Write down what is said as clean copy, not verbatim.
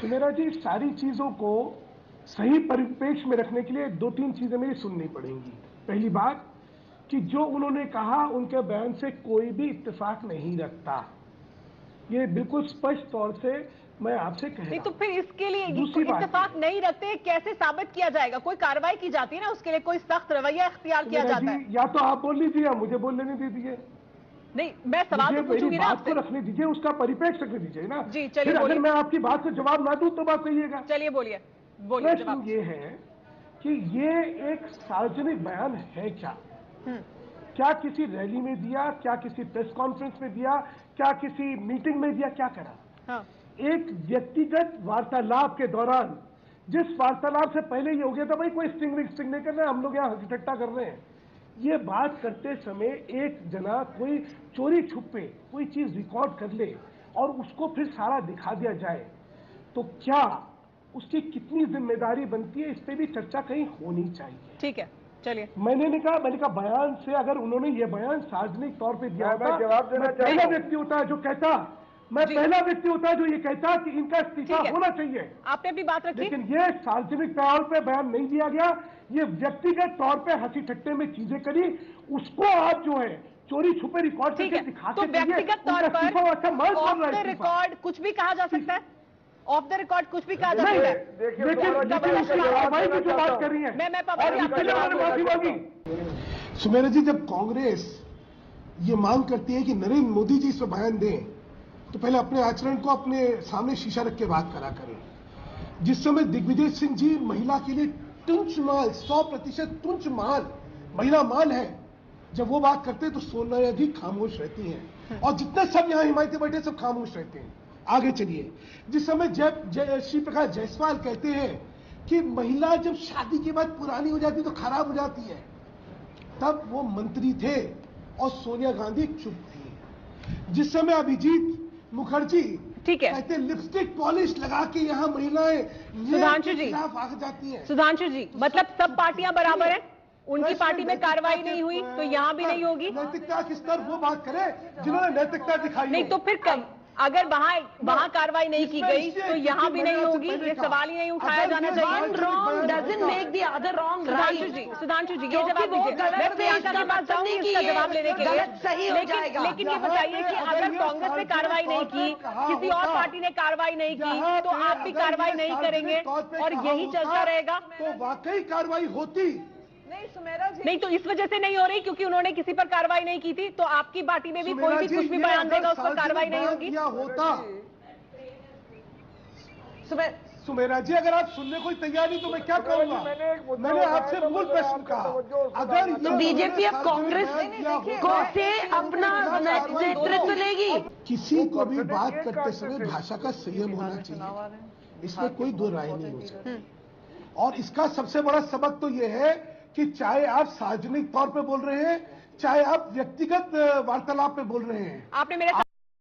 सुमेरा जी, सारी चीजों को सही परिप्रेक्ष्य में रखने के लिए दो तीन चीजें मेरी सुननी पड़ेंगी। पहली बात कि जो उन्होंने कहा उनके बयान से कोई भी इत्तेफाक नहीं रखता, ये बिल्कुल स्पष्ट तौर से मैं आपसे कह रहा हूं। तो फिर इसके लिए इत्तेफाक नहीं रखते कैसे साबित किया जाएगा? कोई कार्रवाई की जाती है ना, उसके लिए कोई सख्त रवैया इख्तियार किया जाता है। या तो आप बोल लीजिए या मुझे बोल लेने दीजिए। नहीं, मैं सवाल तो पूछूंगी ना आपसे। बात को रखने दीजिए, उसका परिप्रेक्ष्य रखने दीजिए ना। जी चलिए, अगर मैं आपकी बात से जवाब ना दूं तो बात कहिएगा। चलिए बोलिए। प्रश्न ये है कि ये एक सार्वजनिक बयान है क्या? क्या किसी रैली में दिया, क्या किसी प्रेस कॉन्फ्रेंस में दिया, क्या किसी मीटिंग में दिया, क्या करा? हाँ। एक व्यक्तिगत वार्तालाप के दौरान, जिस वार्तालाप से पहले ये हो गया था भाई कोई स्टिंग नहीं करना, हम लोग यहाँ हंसी ठट्टा कर रहे हैं, ये बात करते समय एक जना कोई चोरी छुपे कोई चीज रिकॉर्ड कर ले और उसको फिर सारा दिखा दिया जाए, तो क्या उसकी कितनी जिम्मेदारी बनती है, इस पे भी चर्चा कहीं होनी चाहिए। ठीक है, चलिए। मैंने कहा बयान से, अगर उन्होंने ये बयान सार्वजनिक तौर पे दिया होता, जवाब देना पहला व्यक्ति होता है जो कहता, मैं पहला व्यक्ति होता है जो ये कहता कि इनका इस्तीफा होना चाहिए। आपने अपनी बात रखी, लेकिन ये सार्वजनिक तौर पे बयान नहीं दिया गया, ये व्यक्तिगत तौर पे हंसी ठट्टे में चीजें करी, उसको आप जो है चोरी छुपे रिकॉर्ड करके दिखाते। तो व्यक्तिगत तौर पर ऑफ द रिकॉर्ड कुछ भी कहा जा सकता है, ऑफ द रिकॉर्ड कुछ भी कहा जा सकता है। जो बात कर रही है, मैं माफी मांगी। सुमेरा जी, जब कांग्रेस ये मांग करती है कि नरेंद्र मोदी जी इस पर बयान दें, तो पहले अपने आचरण को अपने सामने शीशा रख के बात करा करें। जिस समय दिग्विजय सिंह जी महिला के लिए तुच्छ माल, 100% तुच्छ माल, महिला माल है, जब वो बात करते हैं तो सोनिया जी खामोश रहती हैं और जितने सब यहाँ हिमायती बैठे सब खामोश रहते हैं। आगे चलिए। जिस समय श्री प्रकाश जायसवाल कहते हैं कि महिला जब शादी के बाद पुरानी हो जाती तो खराब हो जाती है, तब वो मंत्री थे और सोनिया गांधी चुप थी। जिस समय अभिजीत मुखर्जी कहते लिपस्टिक पॉलिश लगा के यहाँ महिलाएं सुधांशु जी खिलाफ आ जाती हैं। सुधांशु जी, मतलब सब पार्टियां बराबर हैं, उनकी पार्टी में कार्रवाई नहीं हुई तो यहाँ भी नहीं होगी। नैतिकता के स्तर वो बात करे जिन्होंने नैतिकता दिखाई। नहीं तो फिर कब, अगर वहां कार्रवाई नहीं की गई तो यहाँ भी नहीं होगी, ये सवाल ही नहीं उठाया जाना चाहिए। Wrong doesn't make the other wrong right. Sudhanshu ji ये जवाब दीजिए, मैं प्रियंका के पास जाऊंगी इसका जवाब लेने के लिए। सही हो जाएगा। लेकिन ये बताइए कि अगर कांग्रेस ने कार्रवाई नहीं की, किसी और पार्टी ने कार्रवाई नहीं की, तो आप भी कार्रवाई नहीं करेंगे और यही चलता रहेगा? तो वाकई कार्रवाई होती नहीं सुमेरा जी, नहीं तो इस वजह से नहीं हो रही क्योंकि उन्होंने किसी पर कार्रवाई नहीं की थी, तो आपकी पार्टी में भी कोई भी कुछ भी बयान देगा उस पर कार्रवाई नहीं होगी। होता सुमेरा जी, अगर आप सुनने को तैयार नहीं तो मैं क्या करूंगा? मैंने आपसे मूल प्रश्न कहा, अगर तो बीजेपी अब कांग्रेस को से अपना नेतृत्व लेगी। किसी को भी बात करते समय भाषा का संयम होना चाहिए, इसमें कोई दो राय नहीं हो सकती। और इसका सबसे बड़ा सबक तो यह है कि चाहे आप सार्वजनिक तौर पे बोल रहे हैं, चाहे आप व्यक्तिगत वार्तालाप पे बोल रहे हैं, आपने मेरे